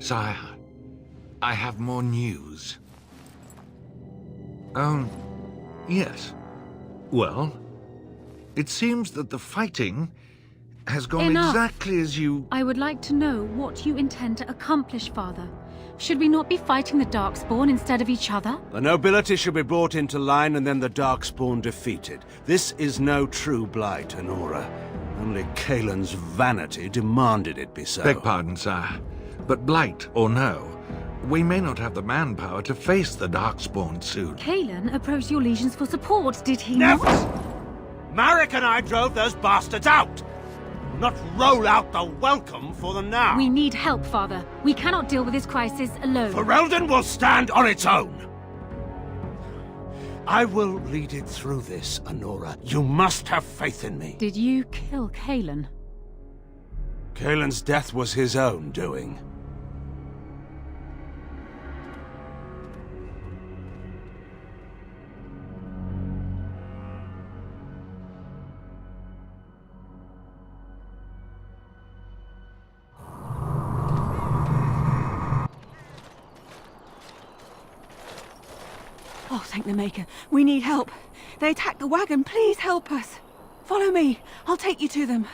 Sire, I have more news. Yes. Well, it seems that the fighting has gone Enough. exactly as you... I would like to know what you intend to accomplish, Father. Should we not be fighting the Darkspawn instead of each other? The nobility should be brought into line and then the Darkspawn defeated. This is no true blight, Honora. Only Kaelin's vanity demanded it be so. Beg pardon, sire. But blight or no, we may not have the manpower to face the Darkspawn soon. Kaelin approached your legions for support, did he Never! not? Marek and I drove those bastards out! Not roll out the welcome for them now! We need help, Father. We cannot deal with this crisis alone. Ferelden will stand on its own! I will lead it through this, Honora. You must have faith in me. Did you kill Kaelin? Kaelin's death was his own doing. Oh, thank the Maker. We need help. They attacked the wagon. Please help us. Follow me. I'll take you to them.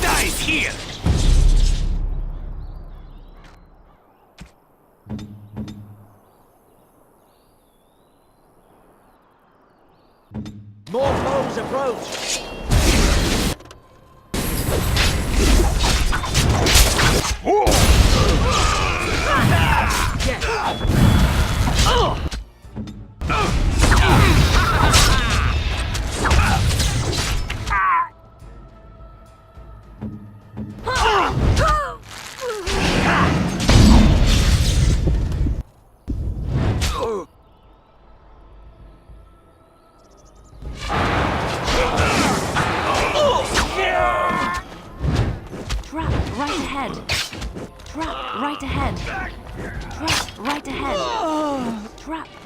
Dies here! More foes approach!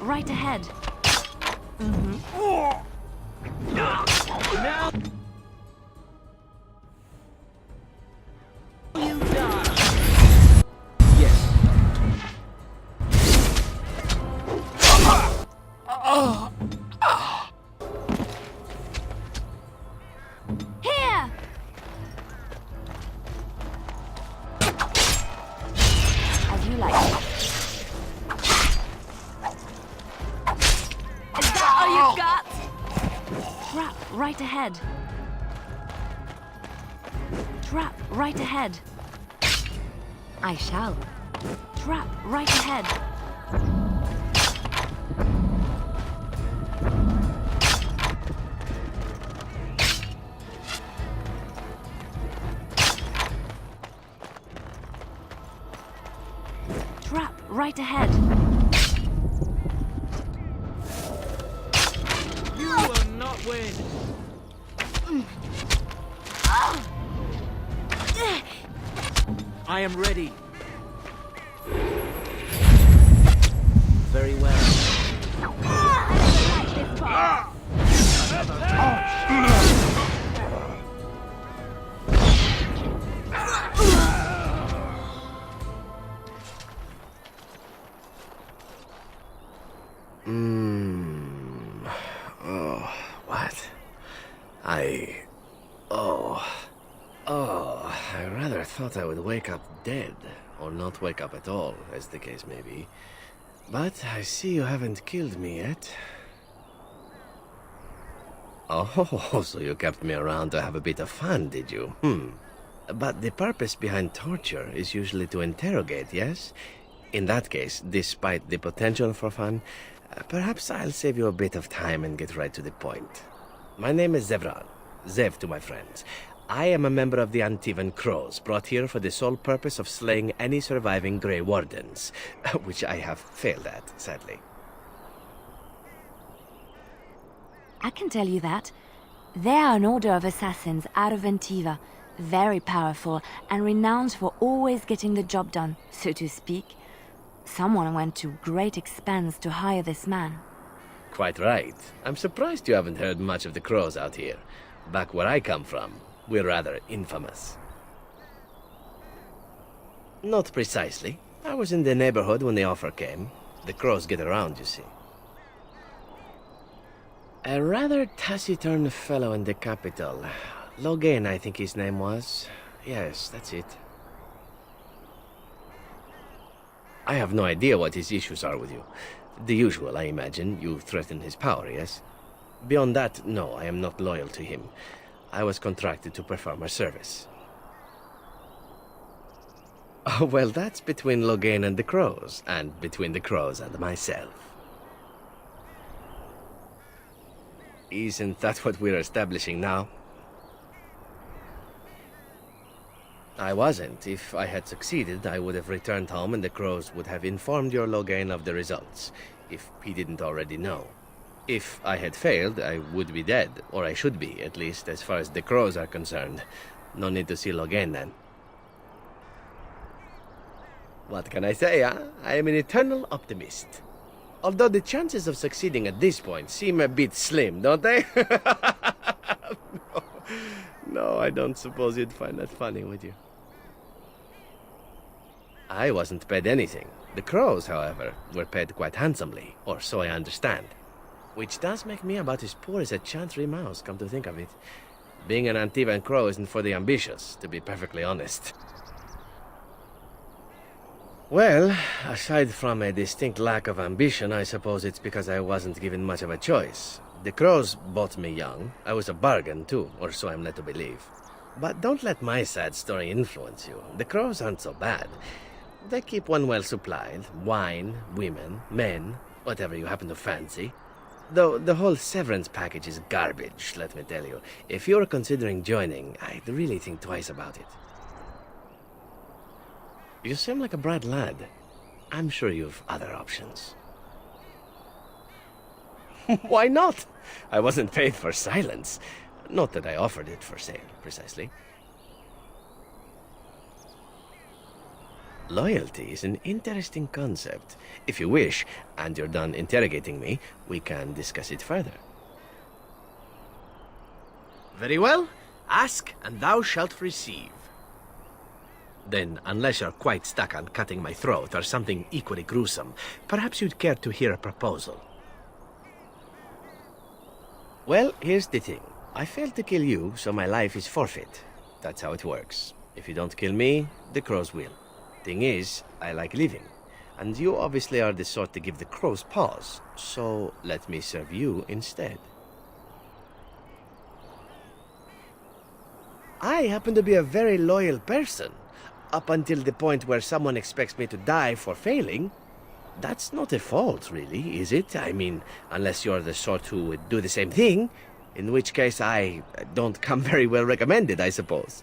Right ahead. Now. You die. Yes. Here. As you like. Trap right ahead. Trap right ahead. I shall. Trap right ahead. Trap right ahead. Win. I am ready. Very well. I rather thought I would wake up dead, or not wake up at all, as the case may be. But I see you haven't killed me yet. Oh, so you kept me around to have a bit of fun, did you? But the purpose behind torture is usually to interrogate, yes? In that case, despite the potential for fun, Perhaps I'll save you a bit of time and get right to the point. My name is Zevran. Zev to my friends. I am a member of the Antivan Crows, brought here for the sole purpose of slaying any surviving Grey Wardens, which I have failed at, sadly. I can tell you that. They are an order of assassins out of Antiva, very powerful and renowned for always getting the job done, so to speak. Someone went to great expense to hire this man. Quite right. I'm surprised you haven't heard much of the Crows out here. Back where I come from, we're rather infamous. Not precisely. I was in the neighborhood when the offer came. The Crows get around, you see. A rather taciturn fellow in the capital. Logan, I think his name was. Yes, that's it. I have no idea what his issues are with you. The usual, I imagine. You threaten his power, yes? Beyond that, no, I am not loyal to him. I was contracted to perform a service. Oh, well, that's between Logan and the Crows, and between the Crows and myself. Isn't that what we're establishing now? I wasn't. If I had succeeded, I would have returned home and the Crows would have informed your Logan of the results, if he didn't already know. If I had failed, I would be dead, or I should be, at least as far as the Crows are concerned. No need to see Logan then. What can I say, huh? I am an eternal optimist. Although the chances of succeeding at this point seem a bit slim, don't they? No, I don't suppose you'd find that funny, would you? I wasn't paid anything. The Crows, however, were paid quite handsomely, or so I understand. Which does make me about as poor as a chantry mouse, come to think of it. Being an Antivan Crow isn't for the ambitious, to be perfectly honest. Well, aside from a distinct lack of ambition, I suppose it's because I wasn't given much of a choice. The Crows bought me young. I was a bargain, too, or so I'm led to believe. But don't let my sad story influence you. The Crows aren't so bad. They keep one well supplied. Wine, women, men, whatever you happen to fancy. Though the whole severance package is garbage, let me tell you. If you're considering joining, I'd really think twice about it. You seem like a bright lad. I'm sure you've other options. Why not? I wasn't paid for silence. Not that I offered it for sale, precisely. Loyalty is an interesting concept. If you wish, and you're done interrogating me, we can discuss it further. Very well. Ask, and thou shalt receive. Then, unless you're quite stuck on cutting my throat or something equally gruesome, perhaps you'd care to hear a proposal. Well, here's the thing. I failed to kill you, so my life is forfeit. That's how it works. If you don't kill me, the Crows will. Thing is, I like living. And you obviously are the sort to give the Crows pause, so let me serve you instead. I happen to be a very loyal person. Up until the point where someone expects me to die for failing. That's not a fault, really, is it? I mean, unless you're the sort who would do the same thing, in which case I don't come very well recommended, I suppose.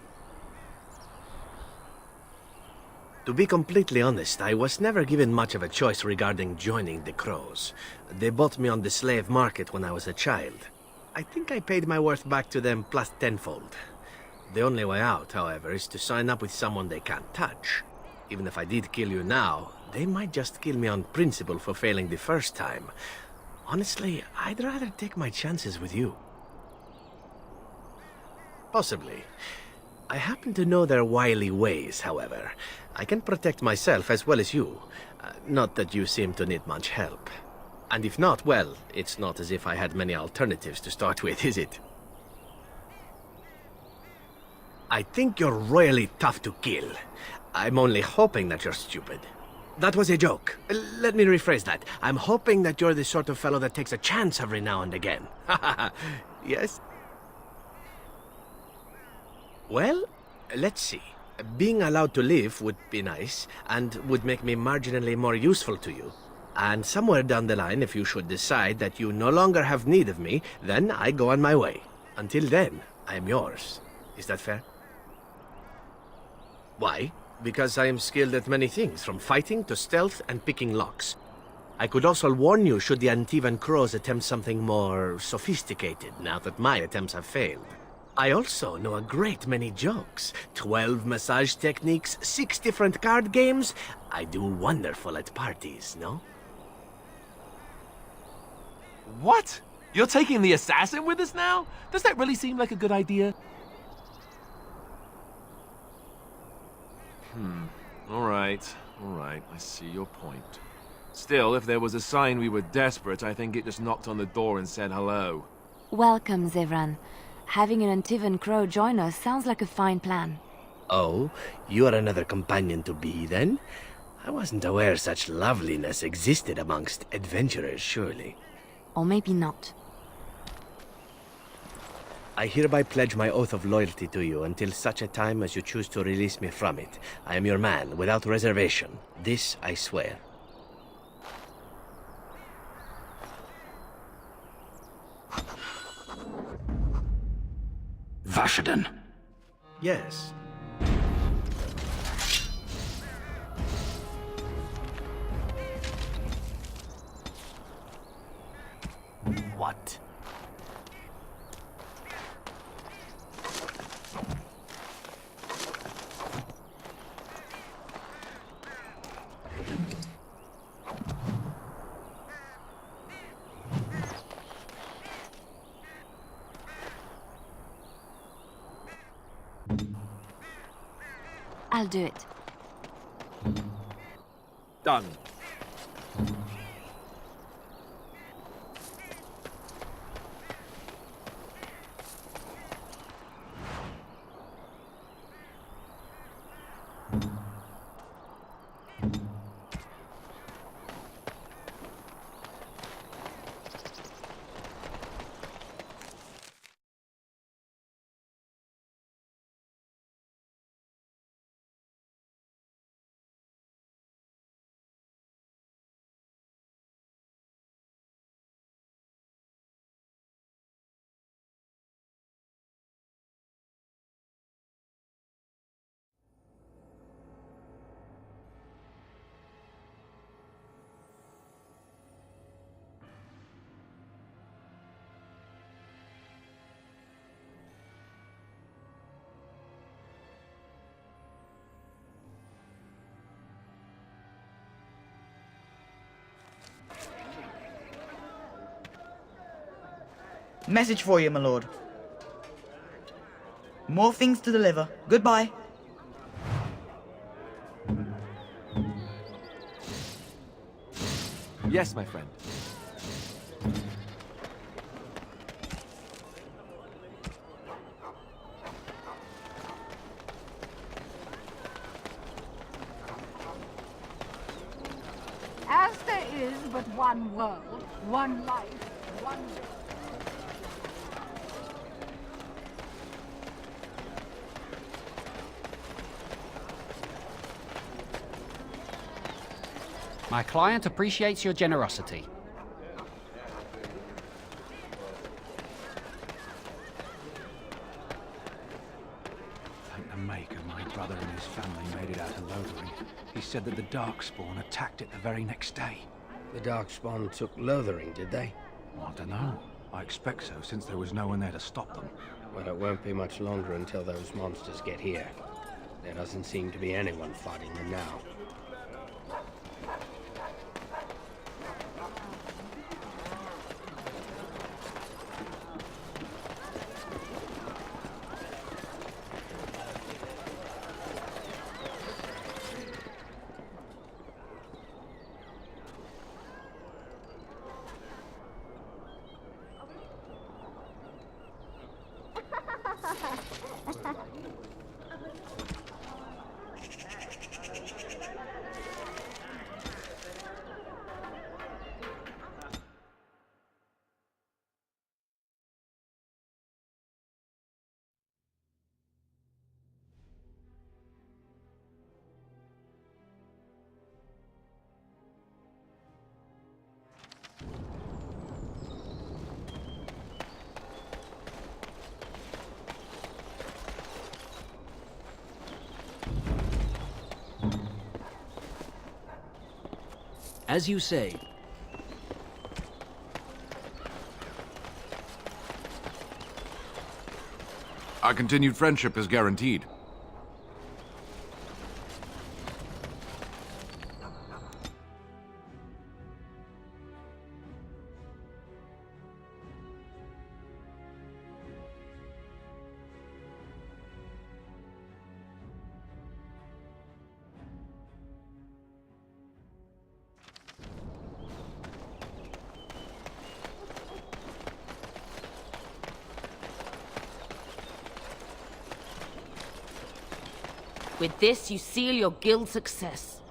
To be completely honest, I was never given much of a choice regarding joining the Crows. They bought me on the slave market when I was a child. I think I paid my worth back to them plus tenfold. The only way out, however, is to sign up with someone they can't touch. Even if I did kill you now, they might just kill me on principle for failing the first time. Honestly, I'd rather take my chances with you. Possibly. I happen to know their wily ways, however. I can protect myself as well as you. Not that you seem to need much help. And if not, well, it's not as if I had many alternatives to start with, is it? I think you're royally tough to kill. I'm only hoping that you're stupid. That was a joke. Let me rephrase that. I'm hoping that you're the sort of fellow that takes a chance every now and again. Yes? Well, let's see. Being allowed to live would be nice, and would make me marginally more useful to you. And somewhere down the line, if you should decide that you no longer have need of me, then I go on my way. Until then, I am yours. Is that fair? Why? Because I am skilled at many things, from fighting to stealth and picking locks. I could also warn you should the Antivan crows attempt something more sophisticated, now that my attempts have failed. I also know a great many jokes. 12 massage techniques, 6 different card games. I do wonderful at parties, no? What? You're taking the assassin with us now? Does that really seem like a good idea? All right. I see your point. Still, if there was a sign we were desperate, I think it just knocked on the door and said hello. Welcome, Zevran. Having an Antivan crow join us sounds like a fine plan. Oh, you are another companion to be, then? I wasn't aware such loveliness existed amongst adventurers, surely. Or maybe not. I hereby pledge my oath of loyalty to you until such a time as you choose to release me from it. I am your man, without reservation. This I swear. Vashaden. Yes. What? I'll do it. Done. Message for you, my lord. More things to deliver. Goodbye. Yes, my friend. As there is but one world, one life, one... My client appreciates your generosity. Thank the Maker, my brother and his family made it out of Lothering. He said that the Darkspawn attacked it the very next day. The Darkspawn took Lothering, did they? I don't know. I expect so, since there was no one there to stop them. Well, it won't be much longer until those monsters get here. There doesn't seem to be anyone fighting them now. As you say. Our continued friendship is guaranteed. With this, you seal your guild's success.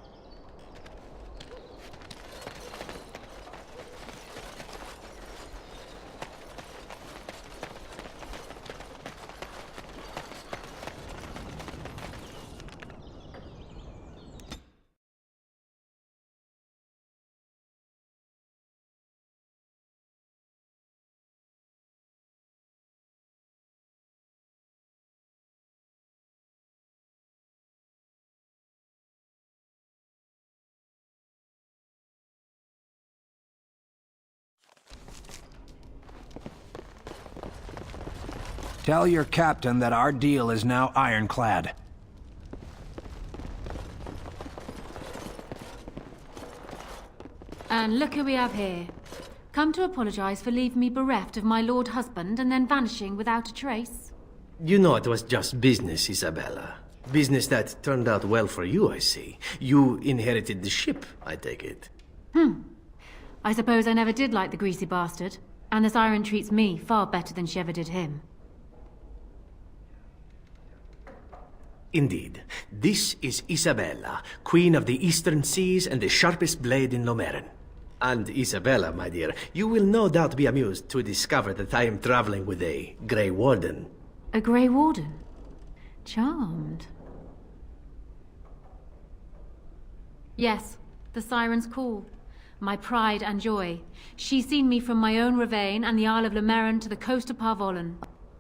Tell your captain that our deal is now ironclad. And look who we have here. Come to apologize for leaving me bereft of my lord husband and then vanishing without a trace. You know it was just business, Isabella. Business that turned out well for you, I see. You inherited the ship, I take it. I suppose I never did like the greasy bastard, and the siren treats me far better than she ever did him. Indeed. This is Isabella, Queen of the Eastern Seas and the sharpest blade in Lomerin. And Isabella, my dear, you will no doubt be amused to discover that I am traveling with a Grey Warden. A Grey Warden? Charmed. Yes, the siren's call. My pride and joy. She's seen me from my own Ravane and the Isle of Lomerin to the coast of Parvolin.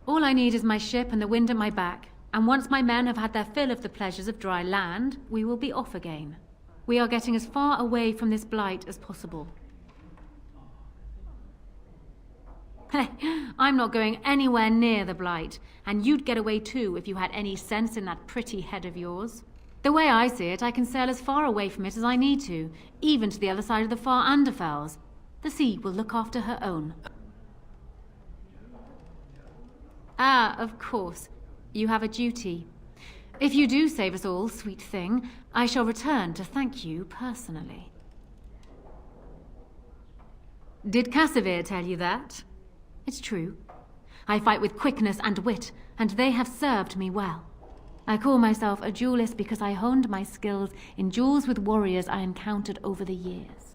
All I need is my ship and the wind at my back. And once my men have had their fill of the pleasures of dry land, we will be off again. We are getting as far away from this blight as possible. Hey, I'm not going anywhere near the blight, and you'd get away too if you had any sense in that pretty head of yours. The way I see it, I can sail as far away from it as I need to, even to the other side of the far Anderfells. The sea will look after her own. Ah, of course. You have a duty. If you do save us all, sweet thing, I shall return to thank you personally. Did Cassavir tell you that? It's true. I fight with quickness and wit, and they have served me well. I call myself a duelist because I honed my skills in duels with warriors I encountered over the years.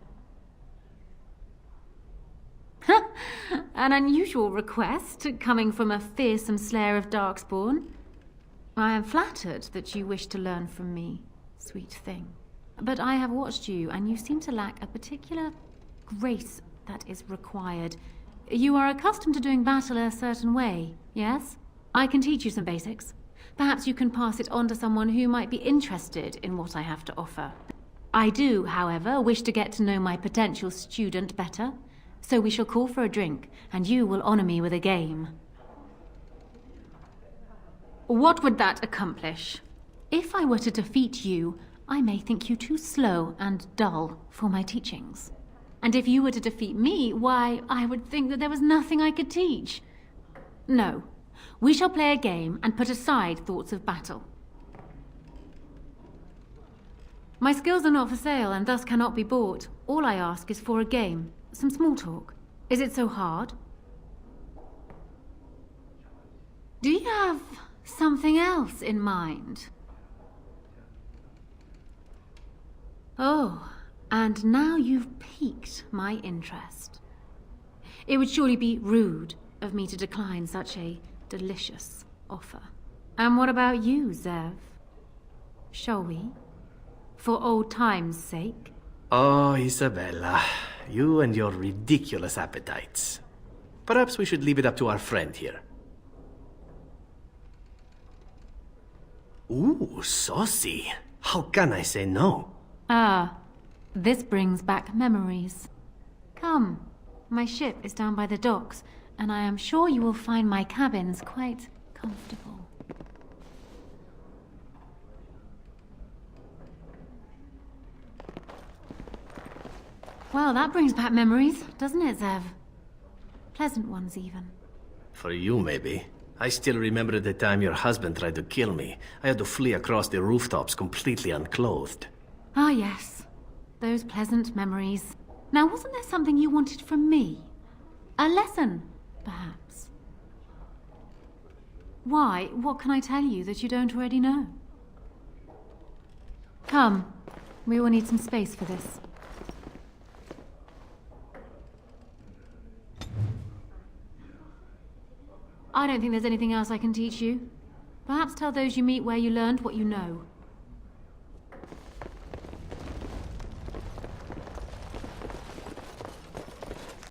An unusual request, coming from a fearsome slayer of Darkspawn. I am flattered that you wish to learn from me, sweet thing. But I have watched you, and you seem to lack a particular grace that is required. You are accustomed to doing battle a certain way, yes? I can teach you some basics. Perhaps you can pass it on to someone who might be interested in what I have to offer. I do, however, wish to get to know my potential student better. So we shall call for a drink, and you will honor me with a game. What would that accomplish? If I were to defeat you, I may think you too slow and dull for my teachings. And if you were to defeat me, why, I would think that there was nothing I could teach. No, we shall play a game and put aside thoughts of battle. My skills are not for sale and thus cannot be bought. All I ask is for a game. Some small talk. Is it so hard? Do you have something else in mind? Oh, and now you've piqued my interest. It would surely be rude of me to decline such a delicious offer. And what about you, Zev? Shall we? For old time's sake? Oh, Isabella, you and your ridiculous appetites. Perhaps we should leave it up to our friend here. Ooh, saucy. How can I say no? Ah, This brings back memories. Come, my ship is down by the docks, and I am sure you will find my cabins quite comfortable. Well, that brings back memories, doesn't it, Zev? Pleasant ones, even. For you, maybe. I still remember the time your husband tried to kill me. I had to flee across the rooftops completely unclothed. Ah, yes. Those pleasant memories. Now, wasn't there something you wanted from me? A lesson, perhaps? Why? What can I tell you that you don't already know? Come. We will need some space for this. I don't think there's anything else I can teach you. Perhaps tell those you meet where you learned what you know.